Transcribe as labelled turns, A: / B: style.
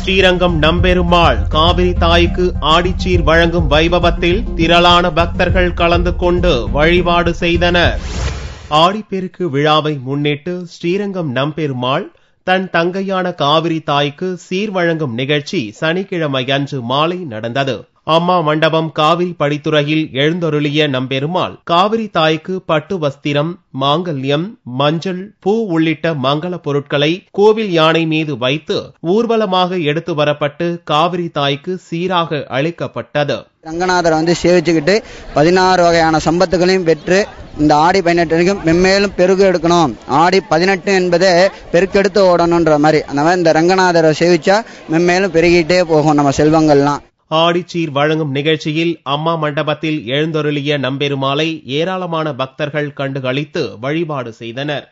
A: ஸ்ரீரங்கம் நம்பெருமாள் காவிரி தாய்க்கு ஆடிச்சீர் வழங்கும் வைபவத்தில் திரளான பக்தர்கள் கலந்து கொண்டு வழிபாடு செய்தனர். ஆடிப்பெருக்கு விழாவை முன்னிட்டு ஸ்ரீரங்கம் நம்பெருமாள் தன் தங்கையான காவிரி தாய்க்கு சீர் வழங்கும் நிகழ்ச்சி சனிக்கிழமை அன்று மாலை நடந்தது. அம்மா மண்டபம் காவிரி படித்துறையில் எழுந்தருளிய நம்பெருமாள் காவிரி தாய்க்கு பட்டு வஸ்திரம், மாங்கல்யம், மஞ்சள், பூ உள்ளிட்ட மங்கள பொருட்களை கோவில் யானை மீது வைத்து ஊர்வலமாக எடுத்து வரப்பட்டு காவிரி தாய்க்கு சீராக அளிக்கப்பட்டது.
B: ரங்கநாதரை சேவிச்சுக்கிட்டு 16 வகையான சம்பத்துகளையும் பெற்று இந்த ஆடி 18 மென்மேலும் பெருகு எடுக்கணும். ஆடி 18 என்பதே பெருக்கெடுத்து ஓடணுன்ற மாதிரி அந்த மாதிரி இந்த ரங்கநாதரை சேவிச்சா மென்மேலும் பெருகிட்டே போகும் நம்ம செல்வங்கள்லாம்.
A: ஆடிச்சீர் வழங்கும் நிகழ்ச்சியில் அம்மா மண்டபத்தில் எழுந்தருளிய நம்பெருமாளை ஏராளமான பக்தர்கள் கண்டுகளித்து வழிபாடு செய்தனர்.